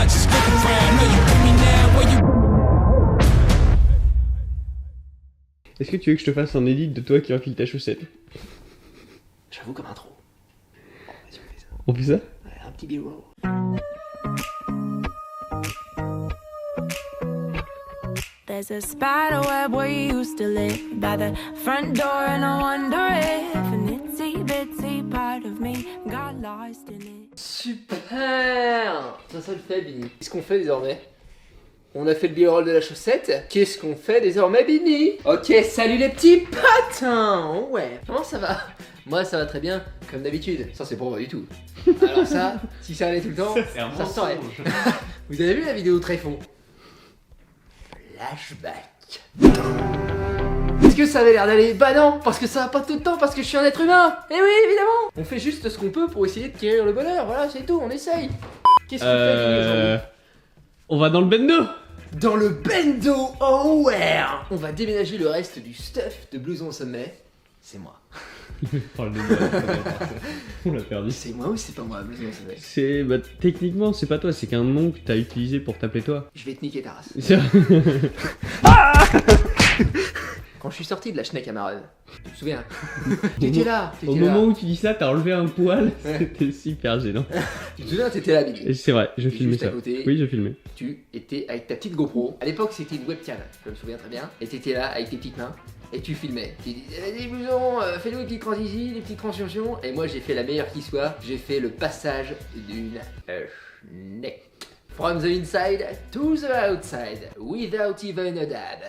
just look around. Know you with me now, where you. Est-ce que tu veux que je te fasse un edit de toi qui enfile ta chaussette? J'avoue comme intro. Bon, vas-y, on fait ça. On fait ça? Ouais, un petit b-roll. There's a spider web where you used to live by the front door, and I wonder if an itsy bitsy part of me got lost in it. Super. Ça le fait, Bini. Qu'est-ce qu'on fait désormais? On a fait le b-roll de la chaussette. Qu'est-ce qu'on fait désormais, Bini? Ok, salut les petits patins. Ouais. Comment ça va? Moi, ça va très bien, comme d'habitude. Ça, c'est pas vrai du tout. Alors ça, si ça allait tout le temps, ça se saurait. Vous avez vu la vidéo Tréfond? Flashback. Est-ce que ça avait l'air d'aller? Bah non, parce que ça va pas tout le temps, parce que je suis un être humain. Eh oui, évidemment. On fait juste ce qu'on peut pour essayer de guérir le bonheur. Voilà, c'est tout, on essaye. Qu'est-ce qu'on fait aujourd'hui? On va dans le bendo. Dans le bendo, oh ouais. On va déménager le reste du stuff de Blouson au sommet. C'est moi. Parle de moi, on l'a perdu. C'est moi ou c'est pas moi, Blouson au sommet? C'est... Bah techniquement c'est pas toi, c'est qu'un nom que t'as utilisé pour t'appeler toi. Je vais te niquer ta race. C'est vrai. Quand je suis sorti de la Schneck à Marronne, tu te souviens? T'étais là, Au moment où tu dis ça, t'as enlevé un poil, c'était super gênant. Tu te souviens, t'étais là, Billy. C'est vrai, je filmais juste à ça. côté. Oui, je filmais. Tu étais avec ta petite GoPro. À l'époque, c'était une webcam, je me souviens très bien. Et t'étais là avec tes petites mains. Et tu filmais. Tu disais, vas-y, Blouson, fais-nous des petites transitions, des petites transitions. Et moi, j'ai fait la meilleure qui soit. J'ai fait le passage d'une Schneck. From the inside to the outside, without even a dab.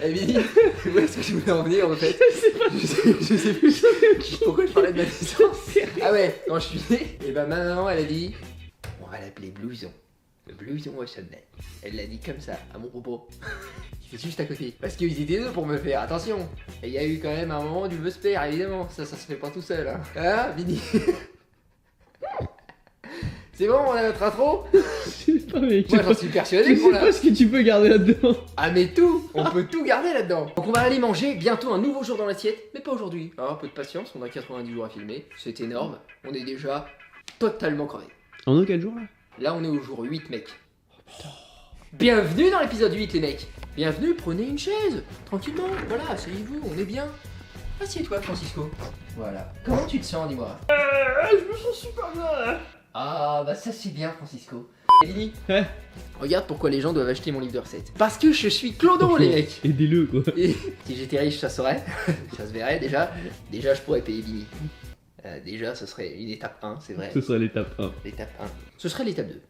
Billy, où est-ce que je voulais en venir en fait? Je sais plus pourquoi je parlais de ma naissance. Ah ouais, quand je suis né, et ben ma maman elle a dit, on va l'appeler Blouson. Le Blouson au sommet. Elle l'a dit comme ça, à mon propos. Qui fait juste à côté. Parce qu'ils étaient deux pour me faire, attention. Et il y a eu quand même un moment du buzz père, évidemment. Ça se fait pas tout seul. Hein, Billy? C'est bon, on a notre intro? C'est pas mec. Moi j'en suis persuadé Je qu'on sais l'a. pas ce que tu peux garder là-dedans. Ah mais tout! On peut tout garder là-dedans. Donc on va aller manger bientôt un nouveau jour dans l'assiette, mais pas aujourd'hui. Alors un peu de patience, on a 90 jours à filmer, c'est énorme. On est déjà totalement crevé. On est quel jour là? Là on est au jour 8 mec. Bienvenue dans l'épisode 8 les mecs. Bienvenue, prenez une chaise, tranquillement, voilà, asseyez-vous, on est bien. Assieds-toi Francisco. Voilà. Comment tu te sens, dis-moi? Je me sens super bien. Ah bah ça c'est bien Francisco. Elini, Ouais. regarde pourquoi les gens doivent acheter mon livre de recettes. Parce que je suis clodo les mecs. Aidez-le quoi. Et si j'étais riche ça saurait, ça se verrait déjà. Déjà je pourrais payer Billy. Déjà ce serait une étape 1, c'est vrai. Ce sera l'étape 1. L'étape 1. Ce serait l'étape 2.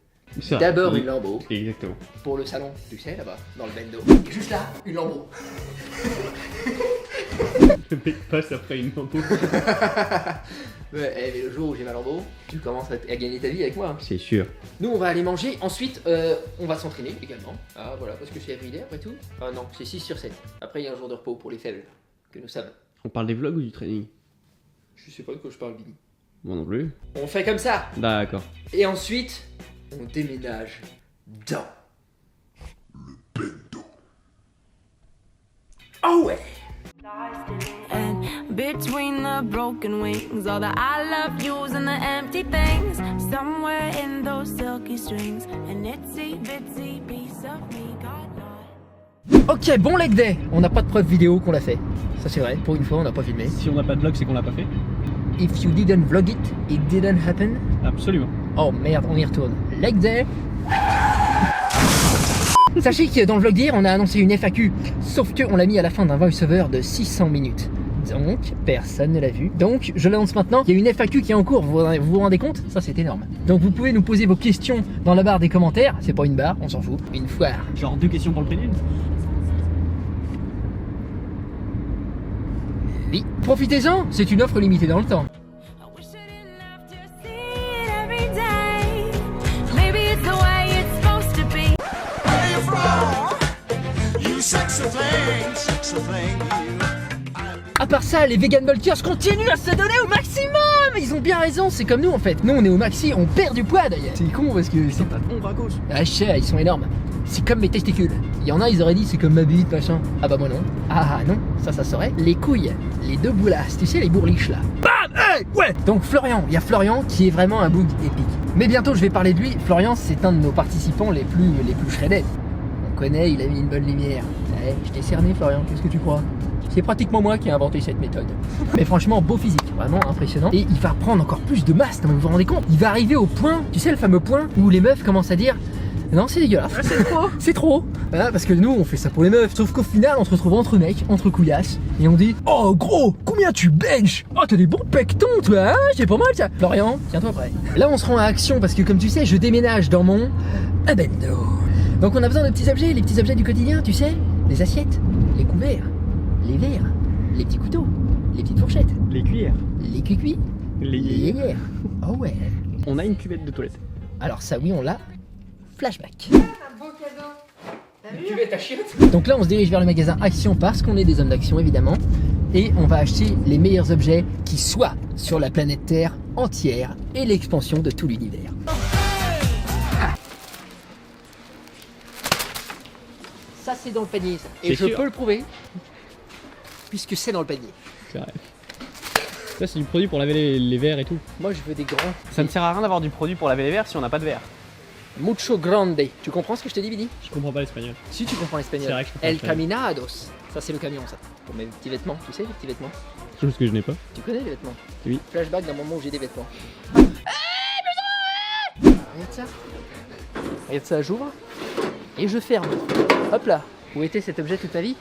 Ça, D'abord oui. une lambeau Exactement. pour le salon, tu sais là-bas, dans le bendo. Et juste là, une lambeau. Le mec passe après une lambeau. Ouais, mais le jour où j'ai ma lambeau, tu commences à gagner ta vie avec moi. C'est sûr. Nous on va aller manger, ensuite on va s'entraîner également. Ah voilà, parce que c'est everyday après tout. Ah non, c'est 6 sur 7. Après il y a un jour de repos pour les faibles, que nous sommes. On parle des vlogs ou du training? Je sais pas de quoi je parle, Billy. Moi non plus. On fait comme ça. D'accord. Et ensuite, on déménage dans le bendo. Oh ouais. And between the broken wings, all the I love yous and the empty things, somewhere in those silky strings, an itsy bitsy piece of me got lost. Ok, bon leg day. On n'a pas de preuve vidéo qu'on l'a fait. Ça c'est vrai, pour une fois on n'a pas filmé. Si on n'a pas de vlog, c'est qu'on l'a pas fait? If you didn't vlog it, it didn't happen. Absolument. Oh merde, on y retourne. Leg day. Sachez que dans le vlog d'hier, on a annoncé une FAQ, sauf que on l'a mis à la fin d'un voice-over de 600 minutes. Donc, personne ne l'a vu. Donc, je l'annonce maintenant, il y a une FAQ qui est en cours, vous vous rendez compte? Ça, c'est énorme. Donc, vous pouvez nous poser vos questions dans la barre des commentaires. C'est pas une barre, on s'en fout. Une foire. Genre 2 questions pour le prélude? Oui. Profitez-en, c'est une offre limitée dans le temps. I wish I didn't have to see it every day. Maybe it's the way it's supposed to be. Where you from? You sexy thing, sexy thing. À part ça, les vegan bulkers continuent à se donner au maximum. Ils ont bien raison, c'est comme nous en fait. Nous, on est au maxi, on perd du poids d'ailleurs. C'est con parce que c'est pas bon, à gauche. Ah, je sais, ils sont énormes. c'est comme mes testicules. Il y en a, ils auraient dit c'est comme ma bite, machin. Ah bah moi non. Ah non, ça serait les couilles, les deux boulasses, tu sais, les bourliches là. Bam, hey, ouais. Donc Florian, il y a Florian qui est vraiment un boug épique. Mais bientôt je vais parler de lui. Florian, c'est un de nos participants les plus shredded. On connaît, il a mis une bonne lumière. Ouais, je t'ai cerné Florian, qu'est-ce que tu crois? C'est pratiquement moi qui ai inventé cette méthode. Mais franchement, beau physique, vraiment impressionnant. Et il va reprendre encore plus de masse, non mais vous vous rendez compte? Il va arriver au point, tu sais le fameux point où les meufs commencent à dire non c'est dégueulasse, c'est trop, c'est trop. Voilà, parce que nous on fait ça pour les meufs, sauf qu'au final on se retrouve entre mecs, entre couillasses, et on dit oh gros, combien tu benches? Oh t'as des bons pectons toi, hein, c'est pas mal ça. Florian, tiens-toi prêt. Là on se rend à action parce que comme tu sais, je déménage dans mon abendo. Donc on a besoin de petits objets, les petits objets du quotidien, tu sais, les assiettes, les couverts, les verres, les petits couteaux, les petites fourchettes, Les cuillères. les cuicuis, les yéyères. Oh ouais. On a une cuvette de toilette. Alors ça oui on l'a. Flashback. Un beau cadeau. T'as vu? Tu veux ta chiotte? Donc là on se dirige vers le magasin Action parce qu'on est des hommes d'action évidemment. Et on va acheter les meilleurs objets qui soient sur la planète Terre entière et l'expansion de tout l'univers. Ça c'est dans le panier ça. Et C'est je sûr. peux le prouver. Puisque c'est dans le panier. C'est vrai. Ça, c'est du produit pour laver les verres et tout. Moi je veux des grands. Ça ne sert à rien d'avoir du produit pour laver les verres si on n'a pas de verre. Mucho grande. Tu comprends ce que je te dis, Billy? Je comprends pas l'espagnol. Si tu comprends l'espagnol. C'est vrai que je comprends El l'espagnol. Caminados. Ça c'est le camion ça. Pour mes petits vêtements, tu sais les petits vêtements. Chose que je n'ai pas. Tu connais les vêtements? Oui. Flashback d'un moment où j'ai des vêtements. Regarde ça. Regarde ça, j'ouvre. Et je ferme. Hop là. Où était cet objet toute ma vie?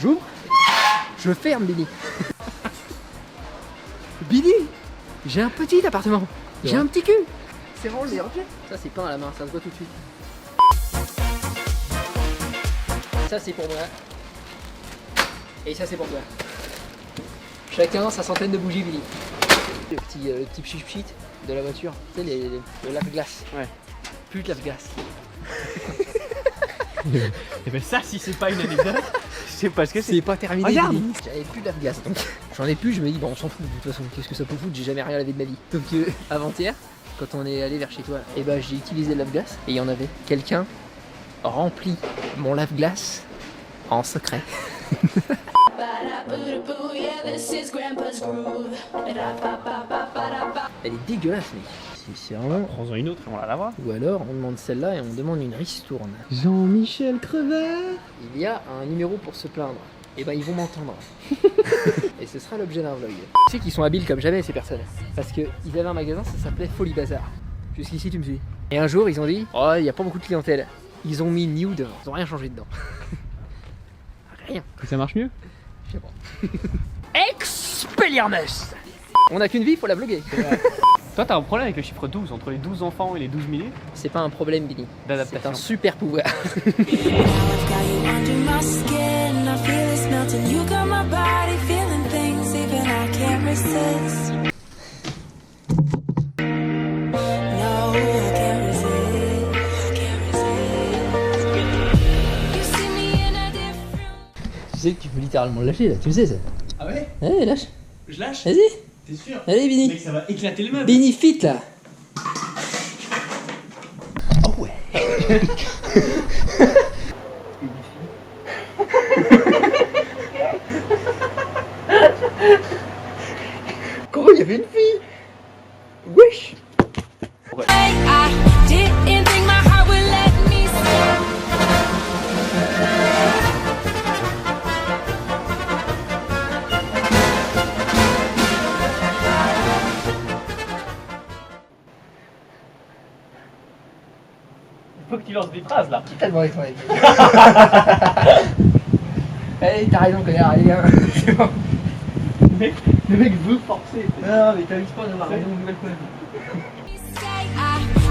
J'ouvre. Je ferme, Billy. Billy, j'ai un petit appartement. J'ai un petit cul. C'est vraiment le meilleur objet. Ça c'est peint à la main, ça se voit tout de suite. Ça c'est pour moi. Et ça c'est pour toi. Chacun sa centaine de bougies, Billy. Le petit pchit de la voiture. Tu sais, le lave-glace. Ouais. Plus de lave-glace. Et ben ça, si c'est pas une anecdote, je sais pas ce que c'est. C'est pas terminé. Regarde. Billy. J'avais plus de lave-glace. Donc j'en ai plus, je me dis, bon, on s'en fout de toute façon. Qu'est-ce que ça peut foutre? J'ai jamais rien lavé de ma vie. Donc avant-hier, quand on est allé vers chez toi, et ben j'ai utilisé le lave-glace et il y en avait. Quelqu'un remplit mon lave-glace en secret. Elle est dégueulasse, mec. C'est vraiment. Prends-en une autre et on la lavera. Ou alors on demande celle-là et on demande une ristourne. Jean-Michel Crevette. Il y a un numéro pour se plaindre. Et ben ils vont m'entendre. Et ce sera l'objet d'un vlog. Tu sais qu'ils sont habiles comme jamais ces personnes. Parce qu'ils avaient un magasin, ça s'appelait Folie Bazar. Jusqu'ici tu me suis. Et un jour ils ont dit, oh il n'y a pas beaucoup de clientèle. Ils ont mis nude, ils ont rien changé dedans. Rien. Et ça marche mieux? Je sais pas. Expelliarmus. On n'a qu'une vie, faut la vlogger. Toi, t'as un problème avec le chiffre 12, entre les 12 enfants et les 12 minutes C'est pas un problème, Billy. C'est d'adaptation. un super pouvoir. Now I've got you under my skin. I feel it melting. You got my body feeling things even I can't resist. No, I can't resist. I can't resist. You see me in a different. Tu sais que tu peux littéralement le lâcher là, tu le sais ça. Ah ouais? Allez, lâche. Je lâche? Vas-y. T'es sûr? Allez, Bini. Mec, ça va éclater le meuble. Bini fit là. Oh ouais. Comment il y avait une fille? Wesh. I didn't think my heart would let me stay. Faut que tu lances des phrases là. Qui t'a demandé ton avis? Allez, t'as raison, connard, allez, viens. C'est bon. Le mec veut forcer. Non, mais t'as vu pas d'avoir raison, nouvelle fois.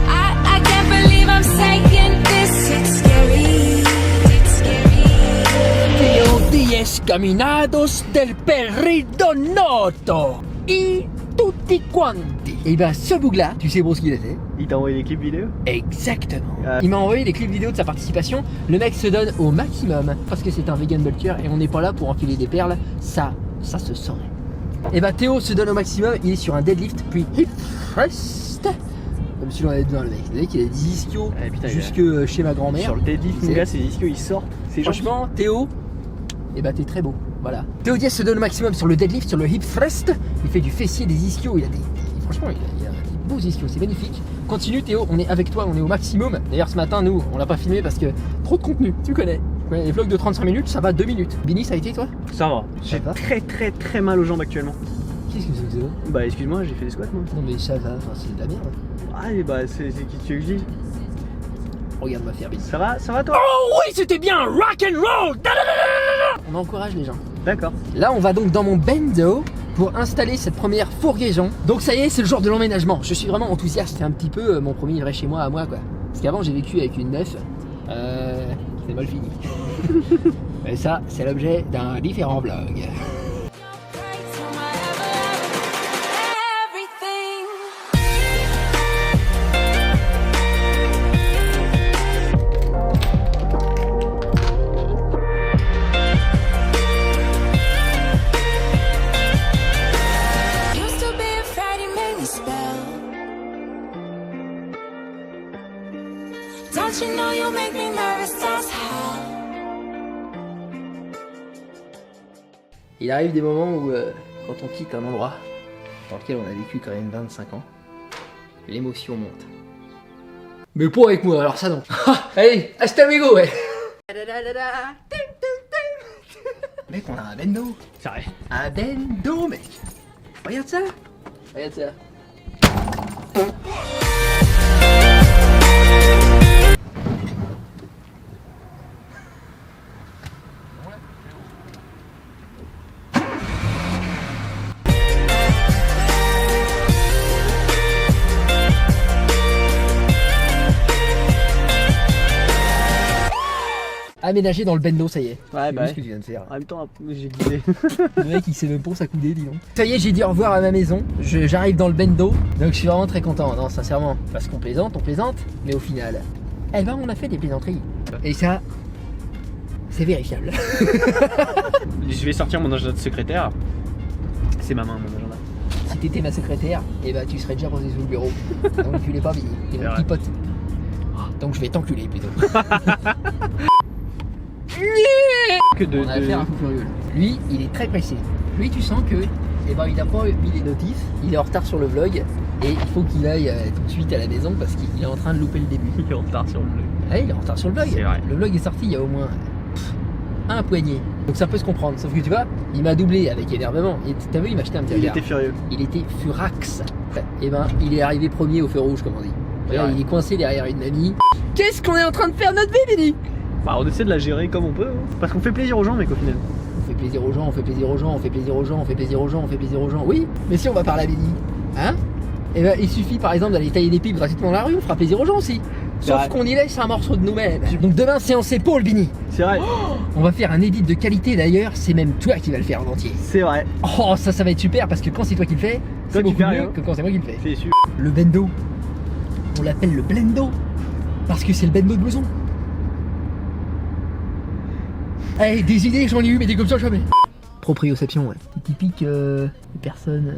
I can't believe I'm saying this. It's scary. It's scary. Los 10 caminados del Perridonoto. Y tutti quanti. Et ben ce boug-là, tu sais pour ce qu'il a fait? Il t'a envoyé des clips vidéo? Exactement. Ah. Il m'a envoyé les clips vidéo de sa participation. Le mec se donne au maximum parce que c'est un vegan bulker et on n'est pas là pour enfiler des perles. Ça se saurait. Et bah Théo se donne au maximum. Il est sur un deadlift puis hip thrust Comme si on avait besoin le mec. Le mec il a des ischios Eh, putain, jusque chez ma grand-mère. Sur le deadlift, mon C'est- gars, ses ischios ils sortent. C'est Franchement, Théo, eh ben t'es très beau. Voilà. Théo Diaz se donne le maximum sur le deadlift, sur le hip thrust. Il fait du fessier, des ischios. Franchement, il a des beaux ischios. C'est magnifique. Continue Théo, on est avec toi, on est au maximum. D'ailleurs, ce matin, nous, on l'a pas filmé parce que trop de contenu, tu connais. Ouais, les vlogs de 35 minutes, ça va 2 minutes. Bini, ça a été toi? Ça va. J'ai va très mal aux jambes actuellement. Qu'est-ce que c'est que ça? Bah, excuse-moi, j'ai fait des squats moi. Non mais ça va, enfin c'est de la merde. Ah, et bah, c'est qui tu veux que je dise? Regarde-moi faire Bini. Ça va toi? Oh oui, c'était bien, rock and roll. On encourage les gens. D'accord. Là, on va donc dans mon bendo pour installer cette première fourgaison. Donc ça y est, c'est le jour de l'emménagement. Je suis vraiment enthousiaste. C'est un petit peu mon premier vrai chez moi à moi, quoi. Parce qu'avant, j'ai vécu avec une meuf. C'est mal fini. Et ça, c'est l'objet d'un différent vlog. Used to be afraid he made me spell. Don't you know you make me nervous as hell? Il arrive des moments où, quand on quitte un endroit dans lequel on a vécu quand même 25 ans, l'émotion monte. Mais pas avec moi, alors ça non. Allez, hasta amigo, ouais. Mec, on a un bendo. C'est vrai. Un bendo, mec. Regarde ça. Regarde ça. Aménagé dans le bendo, ça y est. Ouais, C'est bah. ce que tu viens de faire. En même temps, j'ai guidé. Le mec il sait même pas où ça coudait, dis donc. Ça y est, j'ai dit au revoir à ma maison. J'arrive dans le bendo, donc je suis vraiment très content. Non, sincèrement, parce qu'on plaisante, mais au final, eh ben on a fait des plaisanteries. Et ça, c'est vérifiable. Je vais sortir mon agenda de secrétaire. C'est ma main, mon agenda. Si t'étais ma secrétaire, eh ben tu serais déjà posé sous le bureau. Donc tu l'es pas, Billy. T'es C'est mon vrai. petit pote. Donc je vais t'enculer plutôt. Que de. On a affaire à un fou furieux. Lui, il est très pressé. Lui, tu sens que, eh ben, il a pas mis les notifs, il est en retard sur le vlog et il faut qu'il aille tout de suite à la maison parce qu'il est en train de louper le début. Il est en retard sur le vlog. Ah, il est en retard sur le vlog. C'est vrai. Le vlog est sorti il y a au moins un poignet. Donc ça peut se comprendre. Sauf que tu vois, il m'a doublé avec énervement. Et t'as vu, il m'a acheté un petit Il regard. était furieux. Il était furax. Et ben, il est arrivé premier au feu rouge, comme on dit. Regarde, vrai. il est coincé derrière une amie. Qu'est-ce qu'on est en train de faire notre vie, Billy? Bah, on essaie de la gérer comme on peut. Hein. Parce qu'on fait plaisir aux gens, mec, au final. On fait plaisir aux gens, on fait plaisir aux gens, on fait plaisir aux gens, on fait plaisir aux gens, on fait plaisir aux gens. Oui, mais si on va parler à Billy, hein? Et ben, il suffit par exemple d'aller tailler des pipes gratuitement dans la rue, on fera plaisir aux gens aussi. C'est Sauf vrai. qu'on y laisse un morceau de nous-mêmes. Donc demain, séance épaule, Billy. C'est vrai. On va faire un edit de qualité d'ailleurs, c'est même toi qui vas le faire en entier. C'est vrai. Oh, ça va être super parce que quand c'est toi qui le fais, c'est tu beaucoup fais mieux rien. que quand c'est moi qui le fais. C'est sûr. Le bendo, on l'appelle le blendo parce que c'est le bendo de blouson. Allez, des idées, j'en ai eu, mais des comme ça, jamais. Proprioception, ouais. C'est typique des personnes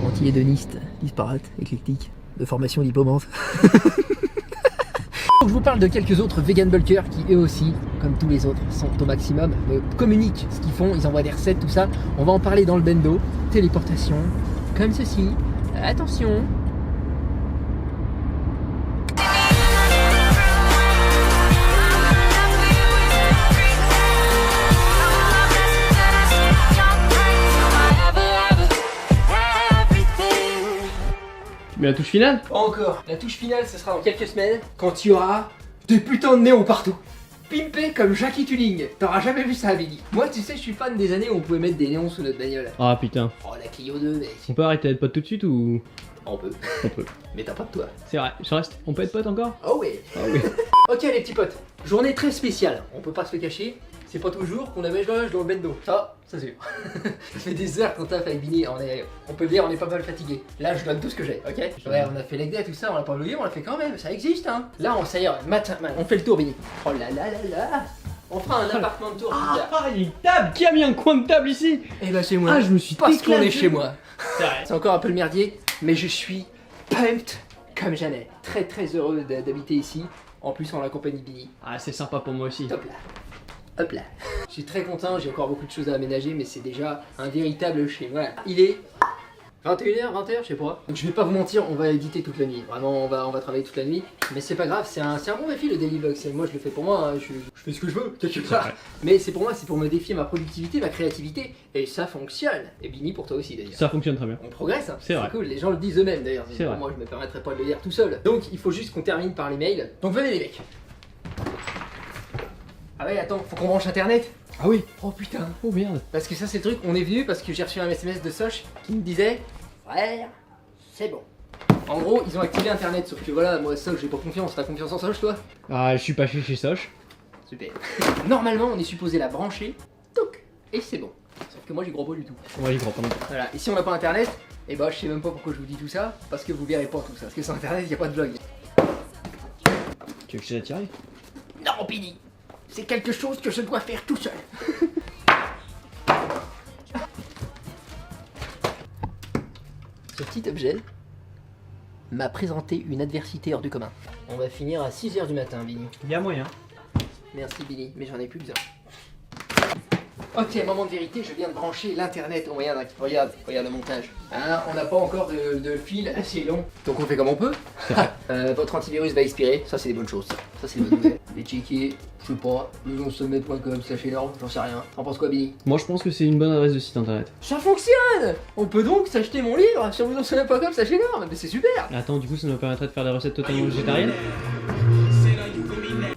anti-hédonistes, disparates, éclectiques, de formation diplômante. Je vous parle de quelques autres vegan bulkers qui eux aussi, comme tous les autres, sont au maximum, communiquent ce qu'ils font, ils envoient des recettes, tout ça. On va en parler dans le bendo. Téléportation, comme ceci. Attention. Mais la touche finale? Pas encore. La touche finale, ce sera dans quelques semaines, quand il y aura des putains de néons partout. Pimpé comme Jackie Tuning. T'auras jamais vu ça, Billy. Moi, tu sais, je suis fan des années où on pouvait mettre des néons sous notre bagnole. Ah putain. Oh, la Clio 2, mec. On peut arrêter d'être potes tout de suite ou. On peut. On peut. Mais t'as pas de toi. C'est vrai, je reste. On peut être potes encore? Oh ouais. Ah oui. Ok, les petits potes. Journée très spéciale. On peut pas se le cacher. C'est pas toujours qu'on avait l'âge dans le bendo. Ça c'est sûr. Ça fait des heures qu'on taffe avec Billy. On peut le dire, on est pas mal fatigué. Là, je donne tout ce que j'ai, ok? Ouais, on a fait leg day, tout ça, on l'a pas vlogué, on l'a fait quand même. Ça existe, hein. Là, ça y est, matin, on fait le tour, Billy. Oh là là là là. On fera un appartement de tour. Ah, il y a une table! Qui a mis un coin de table ici? Et bah, c'est moi. Ah, je me suis Parce qu'on éclaté. est chez moi. C'est vrai. C'est encore un peu le merdier, mais je suis pumped comme jamais. Très très heureux d'habiter ici. En plus, on accompagne Billy. Ah, c'est sympa pour moi aussi. Hop là. Hop là. Je suis très content, j'ai encore beaucoup de choses à aménager, mais c'est déjà un véritable chez moi. Il est 21h, 20h, je sais pas. Donc je vais pas vous mentir, on va éditer toute la nuit. Vraiment, on va travailler toute la nuit. Mais c'est pas grave, c'est un bon défi le daily vlog. Moi je le fais pour moi, hein. Je fais ce que je veux, quelque part. Mais c'est pour moi, c'est pour me défier ma productivité, ma créativité. Et ça fonctionne. Et Bini pour toi aussi d'ailleurs. Ça fonctionne très bien. On progresse, hein. C'est vrai. Cool, les gens le disent eux-mêmes d'ailleurs. C'est vrai. Moi je me permettrai pas de le dire tout seul. Donc il faut juste qu'on termine par les mails. Donc venez les mecs. Ah ouais, attends, faut qu'on branche internet. Ah oui. Oh putain. Oh merde. Parce que ça c'est le truc, on est venu parce que j'ai reçu un SMS de Soch qui me disait frère, c'est bon. En gros, ils ont activé internet, sauf que voilà, moi Soch j'ai pas confiance. T'as confiance en Soch toi? Ah, je suis pas chez Soch. Super. Normalement on est supposé la brancher, toc, et c'est bon. Sauf que moi j'y crois pas du tout. Ouais, j'y crois pas non plus. Voilà, et si on n'a pas internet, et bah je sais même pas pourquoi je vous dis tout ça, parce que vous verrez pas tout ça. Parce que sans internet, y a pas de vlog. Tu veux que je t'ai attiré? Non, Billy, c'est quelque chose que je dois faire tout seul. Ce petit objet m'a présenté une adversité hors du commun. On va finir à 6h du matin, Billy. Il y a moyen. Merci Billy, mais j'en ai plus besoin. Ok, moment de vérité, je viens de brancher l'internet au moyen d'un... Regarde le montage. Hein, on n'a pas encore de fil assez long, donc on fait comme on peut. Votre antivirus va expirer, ça c'est des bonnes choses. Ça c'est des bonnes nouvelles. Les checker, je sais pas, leçonsommet.com, sachez énorme, j'en sais rien. T'en penses quoi Billy? Moi, je pense que c'est une bonne adresse de site internet. Ça fonctionne! On peut donc s'acheter mon livre sur leçonsommet.com, sachez énorme, mais c'est super! Attends, du coup, ça nous permettrait de faire des recettes totalement végétariennes.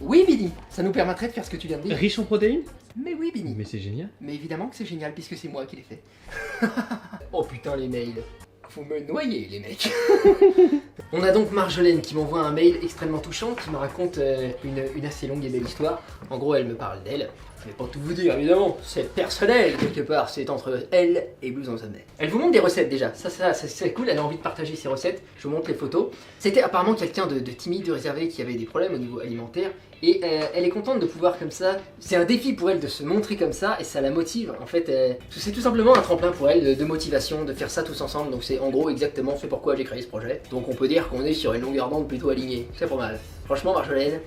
Oui Billy, ça nous permettrait de faire ce que tu viens de dire. Riche en protéines. Mais oui Billy. Mais c'est génial. Mais évidemment que c'est génial puisque c'est moi qui l'ai fait. Oh putain les mails. Vous me noyez les mecs. On a donc Marjolaine qui m'envoie un mail extrêmement touchant qui me raconte une assez longue et belle histoire. En gros elle me parle d'elle. Je vais pas tout vous dire évidemment, c'est personnel quelque part, c'est entre elle et Blues en sommet. Elle vous montre des recettes déjà, ça c'est cool, elle a envie de partager ses recettes, je vous montre les photos. C'était apparemment quelqu'un de timide, de réservé, qui avait des problèmes au niveau alimentaire. Et elle est contente de pouvoir comme ça, c'est un défi pour elle de se montrer comme ça et ça la motive. En fait, c'est tout simplement un tremplin pour elle de motivation, de faire ça tous ensemble. Donc c'est en gros exactement ce pourquoi j'ai créé ce projet. Donc on peut dire qu'on est sur une longueur d'onde plutôt alignée, c'est pas mal. Franchement Marjolaine,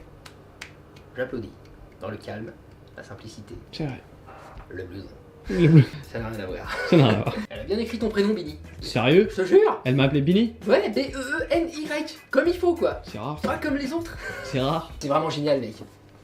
j'applaudis. Dans le calme, la simplicité, C'est vrai. le blues. Le bleu. Ça n'a rien à voir. Ça n'a rien à voir. Elle a bien écrit ton prénom Billy. Sérieux? Je te jure. Elle m'a appelé Billy? Ouais, B-E-E-N-Y. Comme il faut quoi. C'est rare. Pas comme les autres. C'est rare. C'est vraiment génial mec.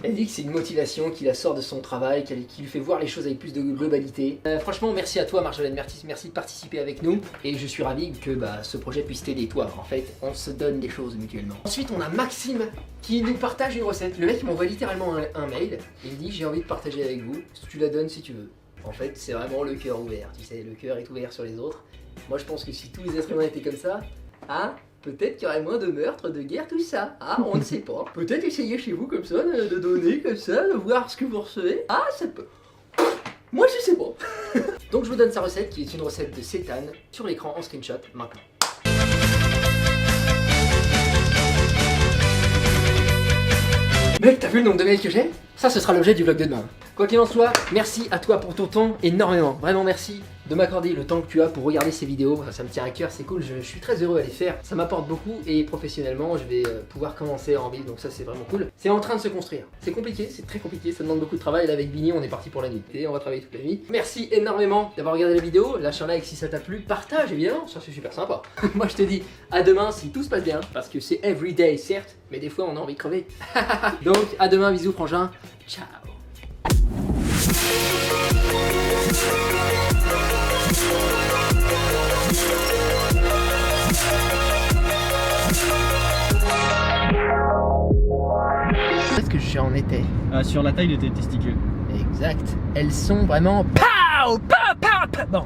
Elle dit que c'est une motivation qui la sort de son travail, qui lui fait voir les choses avec plus de globalité. Franchement, merci à toi Marjolaine, merci de participer avec nous. Et je suis ravi que ce projet puisse t'aider toi. En fait, on se donne des choses mutuellement. Ensuite, on a Maxime qui nous partage une recette. Le mec m'envoie littéralement un mail. Il me dit j'ai envie de partager avec vous. Tu la donnes si tu veux. En fait, c'est vraiment le cœur ouvert. Tu sais, le cœur est ouvert sur les autres. Moi, je pense que si tous les êtres humains étaient comme ça, peut-être qu'il y aurait moins de meurtres, de guerres, tout ça. On ne sait pas. Peut-être essayer chez vous comme ça, de donner comme ça, de voir ce que vous recevez. Ça peut. Moi, je sais pas. Donc, je vous donne sa recette, qui est une recette de sétane, sur l'écran en screenshot, maintenant. Mec, t'as vu le nombre de mails que j'ai? Ça, ce sera l'objet du vlog de demain. Quoi qu'il en soit, merci à toi pour ton temps, énormément. Vraiment merci de m'accorder le temps que tu as pour regarder ces vidéos. Ça me tient à cœur, c'est cool, je suis très heureux à les faire. Ça m'apporte beaucoup et professionnellement, je vais pouvoir commencer à en vivre, donc ça c'est vraiment cool. C'est en train de se construire. C'est compliqué, c'est très compliqué, ça demande beaucoup de travail. Là avec Bini, on est parti pour la nuit et on va travailler toute la nuit. Merci énormément d'avoir regardé la vidéo. Lâche un like si ça t'a plu, partage évidemment, ça c'est super sympa. Moi je te dis à demain si tout se passe bien, parce que c'est everyday certes, mais des fois on a envie de crever. Donc à demain, bisous frangin, ciao. Qu'est-ce que j'en étais? Sur la taille de tes testicules. Exact. Elles sont vraiment... Pow! Pow! Pow! Pow! Bon.